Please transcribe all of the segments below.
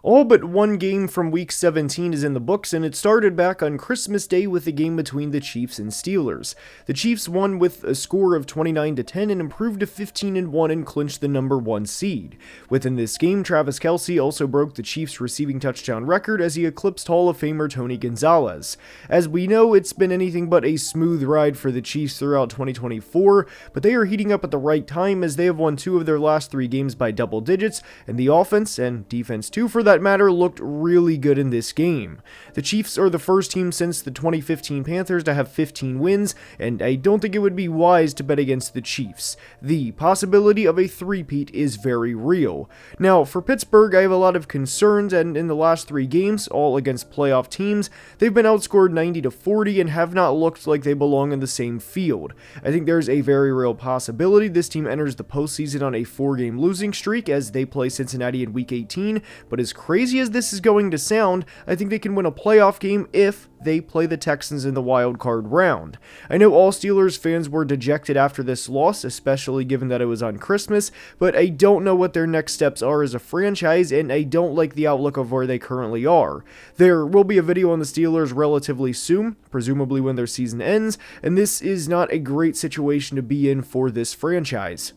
All but one game from Week 17 is in the books, and it started back on Christmas Day with a game between the Chiefs and Steelers. The Chiefs won with a score of 29-10 and improved to 15-1 and clinched the number 1 seed. Within this game, Travis Kelce also broke the Chiefs' receiving touchdown record as he eclipsed Hall of Famer Tony Gonzalez. As we know, it's been anything but a smooth ride for the Chiefs throughout 2024, but they are heating up at the right time as they have won 2 of their last 3 games by double digits, and the offense, and defense too for that matter, looked really good in this game. The Chiefs are the first team since the 2015 Panthers to have 15 wins, and I don't think it would be wise to bet against the Chiefs. The possibility of a three-peat is very real. Now, for Pittsburgh, I have a lot of concerns, and in the last 3 games, all against playoff teams, they've been outscored 90-40 and have not looked like they belong in the same field. I think there's a very real possibility this team enters the postseason on a 4-game losing streak as they play Cincinnati in Week 18, but as crazy as this is going to sound, I think they can win a playoff game if they play the Texans in the wild card round. I know all Steelers fans were dejected after this loss, especially given that it was on Christmas, but I don't know what their next steps are as a franchise, and I don't like the outlook of where they currently are. There will be a video on the Steelers relatively soon, presumably when their season ends, and this is not a great situation to be in for this franchise.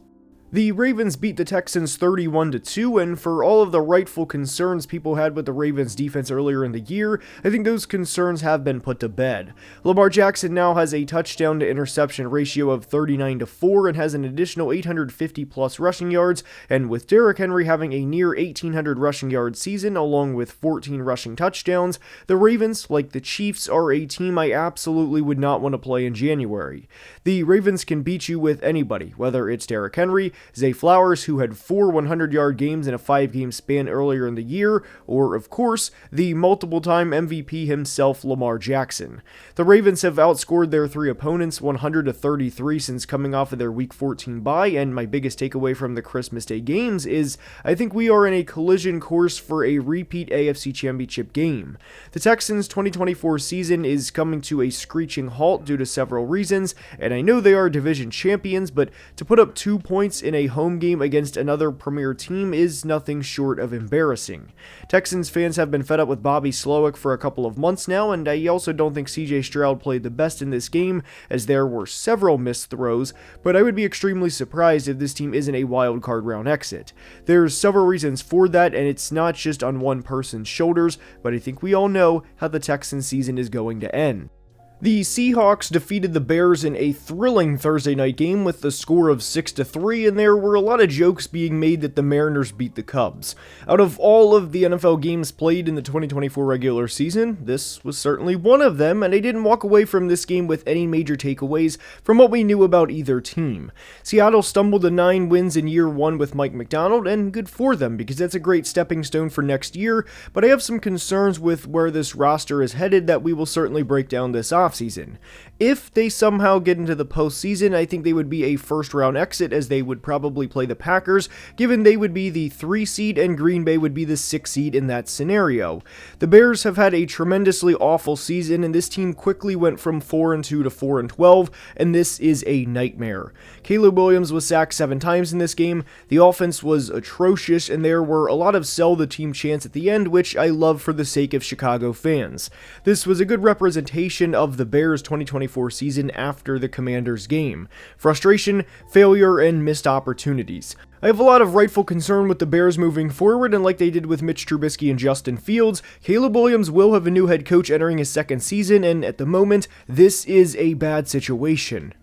The Ravens beat the Texans 31-2, and for all of the rightful concerns people had with the Ravens defense earlier in the year, I think those concerns have been put to bed. Lamar Jackson now has a touchdown to interception ratio of 39-4 and has an additional 850 plus rushing yards, and with Derrick Henry having a near 1,800 rushing yard season along with 14 rushing touchdowns, the Ravens, like the Chiefs, are a team I absolutely would not want to play in January. The Ravens can beat you with anybody, whether it's Derrick Henry, Zay Flowers, who had 4 100-yard games in a 5-game span earlier in the year, or, of course, the multiple-time MVP himself, Lamar Jackson. The Ravens have outscored their 3 opponents 100-33 since coming off of their Week 14 bye, and my biggest takeaway from the Christmas Day games is I think we are in a collision course for a repeat AFC Championship game. The Texans' 2024 season is coming to a screeching halt due to several reasons, and I know they are division champions, but to put up 2 points in a home game against another premier team is nothing short of embarrassing. Texans fans have been fed up with Bobby Slowick for a couple of months now, and I also don't think CJ Stroud played the best in this game, as there were several missed throws, but I would be extremely surprised if this team isn't a wild card round exit. There's several reasons for that, and it's not just on one person's shoulders, but I think we all know how the Texans season is going to end. The Seahawks defeated the Bears in a thrilling Thursday night game with a score of 6-3, and there were a lot of jokes being made that the Mariners beat the Cubs. Out of all of the NFL games played in the 2024 regular season, this was certainly one of them, and I didn't walk away from this game with any major takeaways from what we knew about either team. Seattle stumbled to 9 wins in year 1 with Mike Macdonald, and good for them because that's a great stepping stone for next year, but I have some concerns with where this roster is headed that we will certainly break down this offseason. If they somehow get into the postseason, I think they would be a first-round exit as they would probably play the Packers, given they would be the 3 seed and Green Bay would be the 6 seed in that scenario. The Bears have had a tremendously awful season, and this team quickly went from 4-2 to 4-12, and this is a nightmare. Caleb Williams was sacked 7 times in this game, the offense was atrocious, and there were a lot of sell the team chants at the end, which I love for the sake of Chicago fans. This was a good representation of the Bears' 2024 season after the Commanders game. Frustration, failure, and missed opportunities. I have a lot of rightful concern with the Bears moving forward, and like they did with Mitch Trubisky and Justin Fields, Caleb Williams will have a new head coach entering his 2nd season, and at the moment, this is a bad situation.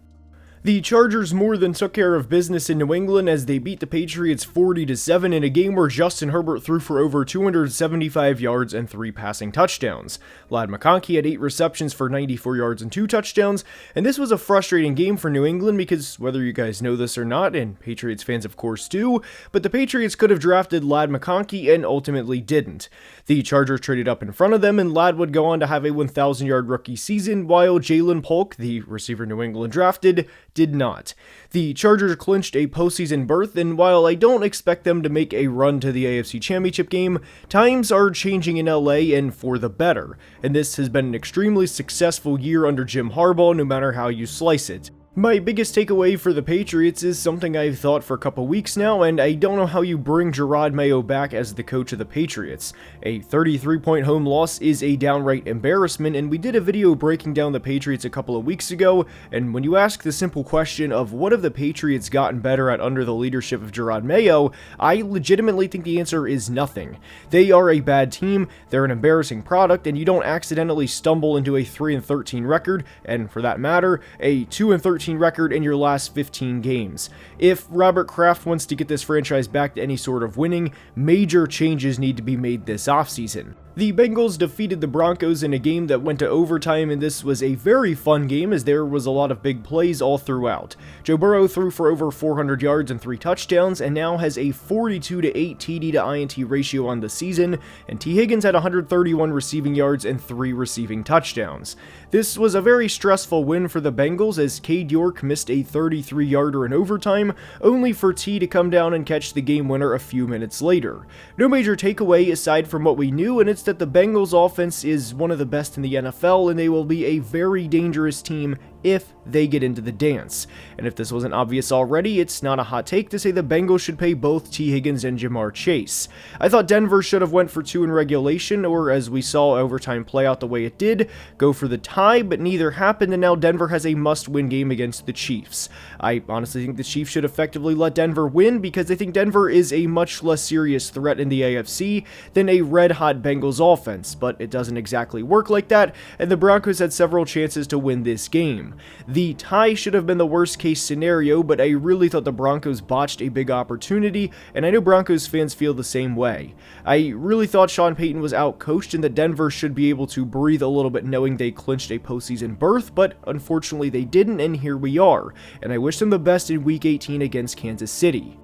The Chargers more than took care of business in New England as they beat the Patriots 40-7 in a game where Justin Herbert threw for over 275 yards and 3 passing touchdowns. Ladd McConkey had 8 receptions for 94 yards and 2 touchdowns, and this was a frustrating game for New England because whether you guys know this or not, and Patriots fans of course do, but the Patriots could have drafted Ladd McConkey and ultimately didn't. The Chargers traded up in front of them, and Ladd would go on to have a 1,000-yard rookie season, while Jalen Polk, the receiver New England drafted, did not. The Chargers clinched a postseason berth, and while I don't expect them to make a run to the AFC Championship game, times are changing in LA and for the better, and this has been an extremely successful year under Jim Harbaugh no matter how you slice it. My biggest takeaway for the Patriots is something I've thought for a couple weeks now, and I don't know how you bring Jerod Mayo back as the coach of the Patriots. A 33-point home loss is a downright embarrassment, and we did a video breaking down the Patriots a couple of weeks ago, and when you ask the simple question of what have the Patriots gotten better at under the leadership of Jerod Mayo, I legitimately think the answer is nothing. They are a bad team, they're an embarrassing product, and you don't accidentally stumble into a 3-13 record, and for that matter, a 2-13 record in your last 15 games. If Robert Kraft wants to get this franchise back to any sort of winning, major changes need to be made this offseason. The Bengals defeated the Broncos in a game that went to overtime, and this was a very fun game as there was a lot of big plays all throughout. Joe Burrow threw for over 400 yards and 3 touchdowns and now has a 42-8 TD to INT ratio on the season, and T. Higgins had 131 receiving yards and 3 receiving touchdowns. This was a very stressful win for the Bengals as Cade York missed a 33-yarder in overtime, only for T to come down and catch the game winner a few minutes later. No major takeaway aside from what we knew, and it's that the Bengals offense is one of the best in the NFL, and they will be a very dangerous team if they get into the dance. And if this wasn't obvious already, it's not a hot take to say the Bengals should pay both T. Higgins and Jamar Chase. I thought Denver should have went for 2 in regulation, or as we saw overtime play out the way it did, go for the tie, but neither happened, and now Denver has a must-win game against the Chiefs. I honestly think the Chiefs should effectively let Denver win because I think Denver is a much less serious threat in the AFC than a red-hot Bengals offense, but it doesn't exactly work like that, and the Broncos had several chances to win this game. The tie should have been the worst case scenario, but I really thought the Broncos botched a big opportunity, and I know Broncos fans feel the same way. I really thought Sean Payton was outcoached and that Denver should be able to breathe a little bit knowing they clinched a postseason berth, but unfortunately they didn't, and here we are, and I wish them the best in Week 18 against Kansas City.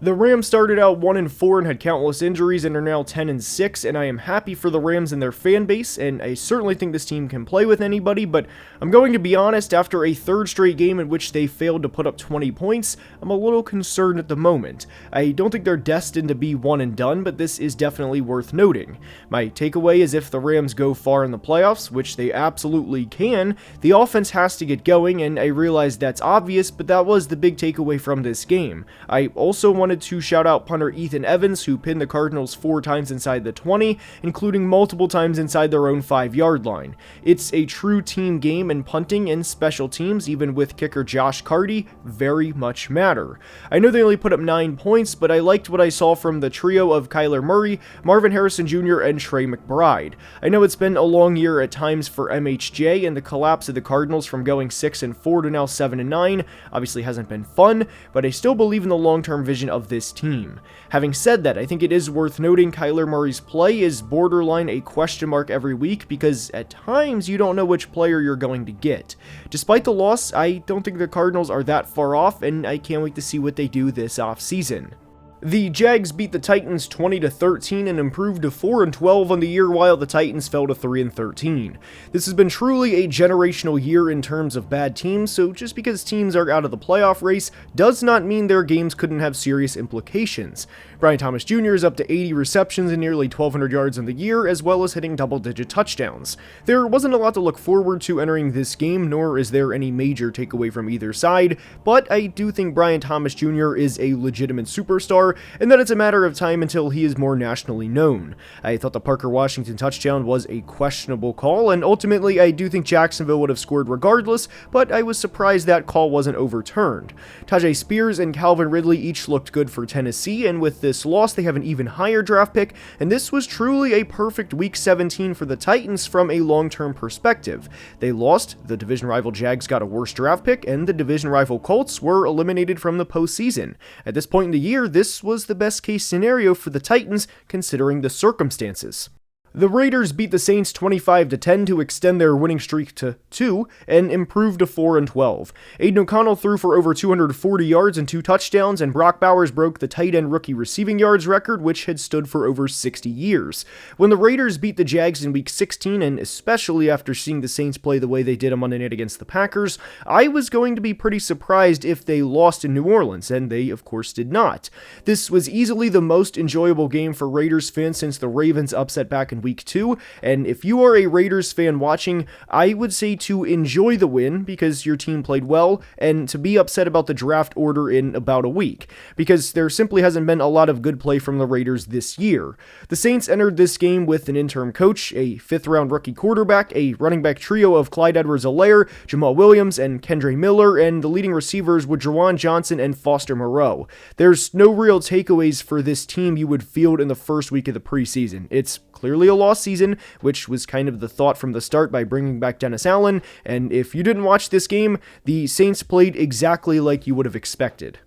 The Rams started out 1-4 and had countless injuries and are now 10-6, and I am happy for the Rams and their fan base, and I certainly think this team can play with anybody, but I'm going to be honest, after a third straight game in which they failed to put up 20 points, I'm a little concerned at the moment. I don't think they're destined to be one and done, but this is definitely worth noting. My takeaway is if the Rams go far in the playoffs, which they absolutely can, the offense has to get going, and I realize that's obvious, but that was the big takeaway from this game. I also wanted to shout out punter Ethan Evans, who pinned the Cardinals 4 times inside the 20, including multiple times inside their own 5-yard line. It's a true team game, and punting and special teams, even with kicker Josh Carty, very much matter. I know they only put up 9 points, but I liked what I saw from the trio of Kyler Murray, Marvin Harrison Jr., and Trey McBride. I know it's been a long year at times for MHJ, and the collapse of the Cardinals from going 6-4 to now 7-9 obviously hasn't been fun, but I still believe in the long-term vision of this team. Having said that, I think it is worth noting Kyler Murray's play is borderline a question mark every week because at times you don't know which player you're going to get. Despite the loss, I don't think the Cardinals are that far off, and I can't wait to see what they do this offseason. The Jags beat the Titans 20-13 and improved to 4-12 on the year while the Titans fell to 3-13. This has been truly a generational year in terms of bad teams, so just because teams are out of the playoff race does not mean their games couldn't have serious implications. Brian Thomas Jr. is up to 80 receptions and nearly 1,200 yards in the year, as well as hitting double-digit touchdowns. There wasn't a lot to look forward to entering this game, nor is there any major takeaway from either side, but I do think Brian Thomas Jr. is a legitimate superstar, and that it's a matter of time until he is more nationally known. I thought the Parker Washington touchdown was a questionable call, and ultimately I do think Jacksonville would have scored regardless, but I was surprised that call wasn't overturned. Tajay Spears and Calvin Ridley each looked good for Tennessee, and with this loss they have an even higher draft pick, and this was truly a perfect Week 17 for the Titans from a long-term perspective. They lost, the division rival Jags got a worse draft pick, and the division rival Colts were eliminated from the postseason. At this point in the year, this was the best case scenario for the Titans considering the circumstances. The Raiders beat the Saints 25-10 to extend their winning streak to 2 and improve to 4-12. Aiden O'Connell threw for over 240 yards and 2 touchdowns, and Brock Bowers broke the tight end rookie receiving yards record, which had stood for over 60 years. When the Raiders beat the Jags in Week 16, and especially after seeing the Saints play the way they did on Monday night against the Packers, I was going to be pretty surprised if they lost in New Orleans, and they of course did not. This was easily the most enjoyable game for Raiders fans since the Ravens upset back in in week 2, and if you are a Raiders fan watching, I would say to enjoy the win because your team played well, and to be upset about the draft order in about a week, because there simply hasn't been a lot of good play from the Raiders this year. The Saints entered this game with an interim coach, a 5th-round rookie quarterback, a running back trio of Clyde Edwards-Helaire, Jamal Williams, and Kendre Miller, and the leading receivers were Juwan Johnson and Foster Moreau. There's no real takeaways for this team you would field in the first week of the preseason. It's clearly a lost season, which was kind of the thought from the start by bringing back Dennis Allen, and if you didn't watch this game, the Saints played exactly like you would have expected.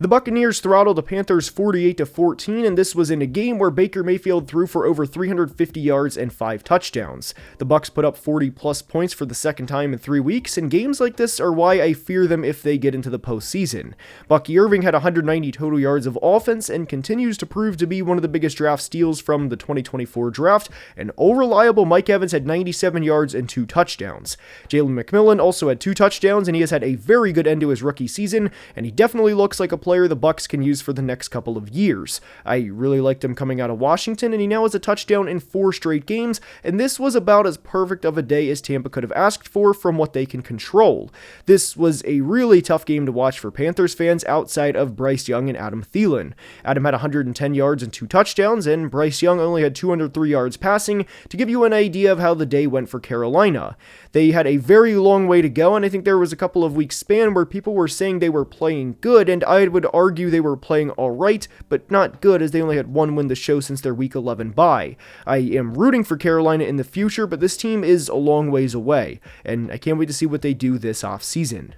The Buccaneers throttled the Panthers 48-14, and this was in a game where Baker Mayfield threw for over 350 yards and 5 touchdowns. The Bucs put up 40-plus points for the second time in 3 weeks, and games like this are why I fear them if they get into the postseason. Bucky Irving had 190 total yards of offense and continues to prove to be one of the biggest draft steals from the 2024 draft, and all-reliable Mike Evans had 97 yards and 2 touchdowns. Jalen McMillan also had 2 touchdowns, and he has had a very good end to his rookie season, and he definitely looks like a player the Bucs can use for the next couple of years. I really liked him coming out of Washington, and he now has a touchdown in 4 straight games, and this was about as perfect of a day as Tampa could have asked for from what they can control. This was a really tough game to watch for Panthers fans outside of Bryce Young and Adam Thielen. Adam had 110 yards and 2 touchdowns, and Bryce Young only had 203 yards passing, to give you an idea of how the day went for Carolina. They had a very long way to go, and I think there was a couple of weeks span where people were saying they were playing good, and I would argue they were playing alright, but not good, as they only had 1 win to show since their Week 11 bye. I am rooting for Carolina in the future, but this team is a long ways away, and I can't wait to see what they do this offseason.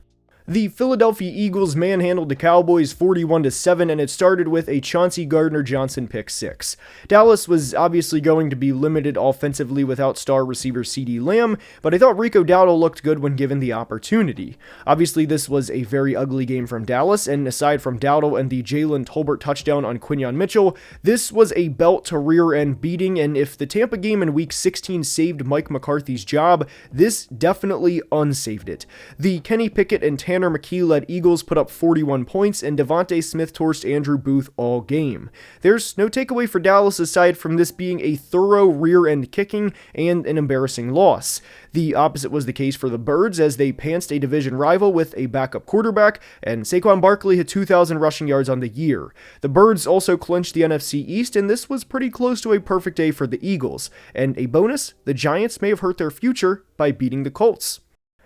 The Philadelphia Eagles manhandled the Cowboys 41-7, and it started with a Chauncey Gardner-Johnson pick 6. Dallas was obviously going to be limited offensively without star receiver CeeDee Lamb, but I thought Rico Dowdle looked good when given the opportunity. Obviously, this was a very ugly game from Dallas, and aside from Dowdle and the Jalen Tolbert touchdown on Quinyon Mitchell, this was a belt-to-rear-end beating, and if the Tampa game in Week 16 saved Mike McCarthy's job, this definitely unsaved it. The Kenny Pickett and Tanner McKee-led Eagles put up 41 points, and Devontae Smith torched Andrew Booth all game. There's no takeaway for Dallas aside from this being a thorough rear-end kicking and an embarrassing loss. The opposite was the case for the Birds, as they pantsed a division rival with a backup quarterback, and Saquon Barkley hit 2,000 rushing yards on the year. The Birds also clinched the NFC East, and this was pretty close to a perfect day for the Eagles. And a bonus, the Giants may have hurt their future by beating the Colts.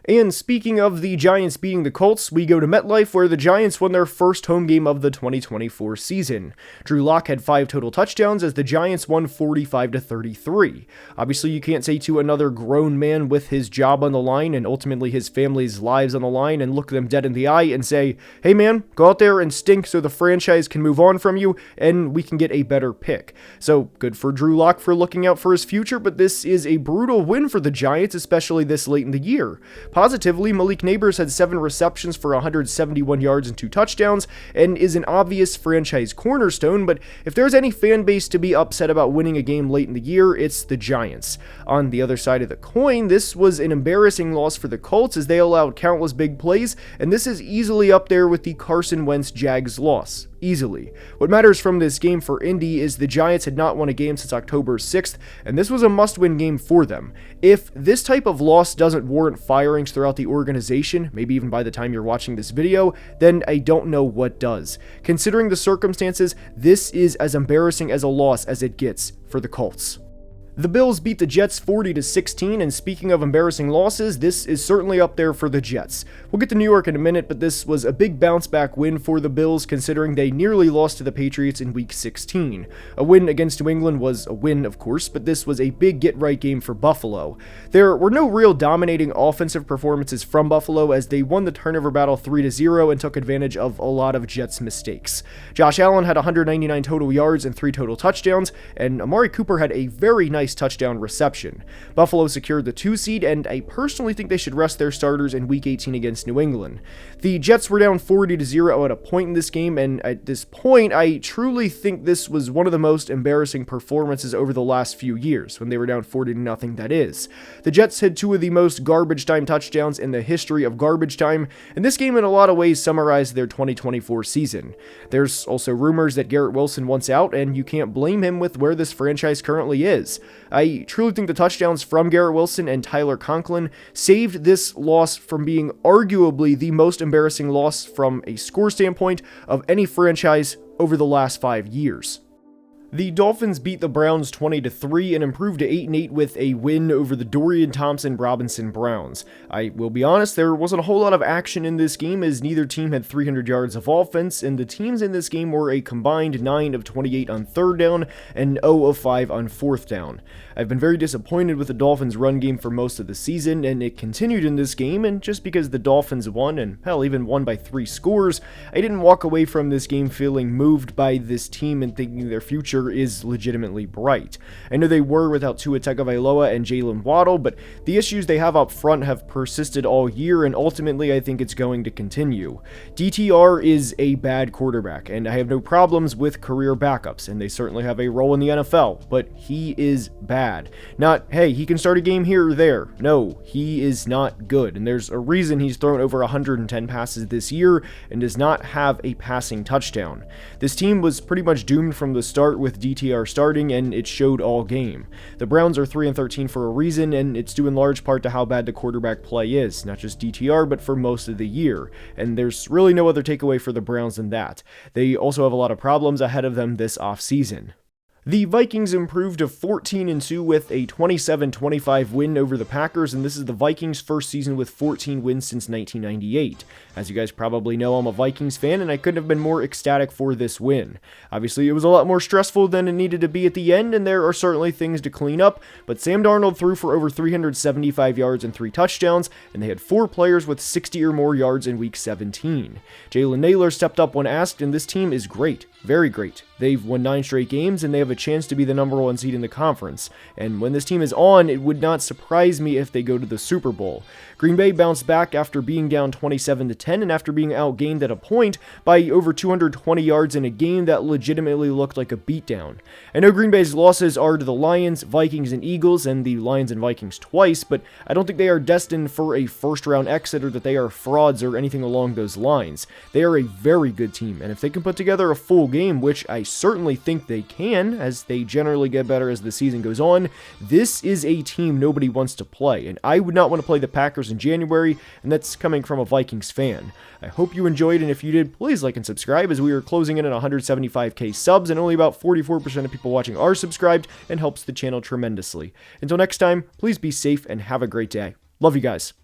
And speaking of the Giants beating the Colts, we go to MetLife, where the Giants won their first home game of the 2024 season. Drew Lock had 5 total touchdowns as the Giants won 45-33. Obviously, you can't say to another grown man with his job on the line and ultimately his family's lives on the line and look them dead in the eye and say, hey man, go out there and stink so the franchise can move on from you and we can get a better pick. So good for Drew Lock for looking out for his future, but this is a brutal win for the Giants, especially this late in the year. Positively, Malik Neighbors had 7 receptions for 171 yards and 2 touchdowns, and is an obvious franchise cornerstone, but if there's any fan base to be upset about winning a game late in the year, it's the Giants. On the other side of the coin, this was an embarrassing loss for the Colts as they allowed countless big plays, and this is easily up there with the Carson Wentz Jags loss. Easily. What matters from this game for Indy is the Giants had not won a game since October 6th, and this was a must-win game for them. If this type of loss doesn't warrant firings throughout the organization, maybe even by the time you're watching this video, then I don't know what does. Considering the circumstances, this is as embarrassing as a loss as it gets for the Colts. The Bills beat the Jets 40-16, and speaking of embarrassing losses, this is certainly up there for the Jets. We'll get to New York in a minute, but this was a big bounce-back win for the Bills considering they nearly lost to the Patriots in Week 16. A win against New England was a win, of course, but this was a big get-right game for Buffalo. There were no real dominating offensive performances from Buffalo as they won the turnover battle 3-0 and took advantage of a lot of Jets' mistakes. Josh Allen had 199 total yards and 3 total touchdowns, and Amari Cooper had a very nice touchdown reception. Buffalo secured the 2 seed, and I personally think they should rest their starters in Week 18 against New England. The Jets were down 40-0 at a point in this game, and at this point, I truly think this was one of the most embarrassing performances over the last few years, when they were down 40-0, that is. The Jets had 2 of the most garbage time touchdowns in the history of garbage time, and this game in a lot of ways summarized their 2024 season. There's also rumors that Garrett Wilson wants out, and you can't blame him with where this franchise currently is. I truly think the touchdowns from Garrett Wilson and Tyler Conklin saved this loss from being arguably the most embarrassing loss from a score standpoint of any franchise over the last 5 years. The Dolphins beat the Browns 20-3 and improved to 8-8 with a win over the Dorian Thompson-Robinson Browns. I will be honest, there wasn't a whole lot of action in this game as neither team had 300 yards of offense, and the teams in this game were a combined 9 of 28 on third down and 0 of 5 on fourth down. I've been very disappointed with the Dolphins' run game for most of the season, and it continued in this game, and just because the Dolphins won, and hell, even won by 3 scores, I didn't walk away from this game feeling moved by this team and thinking their future is legitimately bright. I know they were without Tua Tagovailoa and Jalen Waddle, but the issues they have up front have persisted all year, and ultimately I think it's going to continue. DTR is a bad quarterback, and I have no problems with career backups, and they certainly have a role in the NFL, but he is bad. Not, hey, he can start a game here or there. No, he is not good, and there's a reason he's thrown over 110 passes this year and does not have a passing touchdown. This team was pretty much doomed from the start with DTR starting, and it showed all game. The Browns are 3-13 for a reason, and it's due in large part to how bad the quarterback play is, not just DTR, but for most of the year, and there's really no other takeaway for the Browns than that. They also have a lot of problems ahead of them this offseason. The Vikings improved to 14-2 with a 27-25 win over the Packers, and this is the Vikings' first season with 14 wins since 1998. As you guys probably know, I'm a Vikings fan, and I couldn't have been more ecstatic for this win. Obviously, it was a lot more stressful than it needed to be at the end, and there are certainly things to clean up, but Sam Darnold threw for over 375 yards and 3 touchdowns, and they had 4 players with 60 or more yards in Week 17. Jalen Naylor stepped up when asked, and this team is great. Very great. They've won 9 straight games, and they have a chance to be the number 1 seed in the conference. And when this team is on, it would not surprise me if they go to the Super Bowl. Green Bay bounced back after being down 27-10 and after being outgained at a point by over 220 yards in a game that legitimately looked like a beatdown. I know Green Bay's losses are to the Lions, Vikings, and Eagles, and the Lions and Vikings twice, but I don't think they are destined for a first-round exit or that they are frauds or anything along those lines. They are a very good team, and if they can put together a full game, which I certainly think they can, as they generally get better as the season goes on, this is a team nobody wants to play, and I would not want to play the Packers in January, and that's coming from a Vikings fan. I hope you enjoyed, and if you did, please like and subscribe, as we are closing in at 175k subs, and only about 44% of people watching are subscribed, and helps the channel tremendously. Until next time, please be safe and have a great day. Love you guys.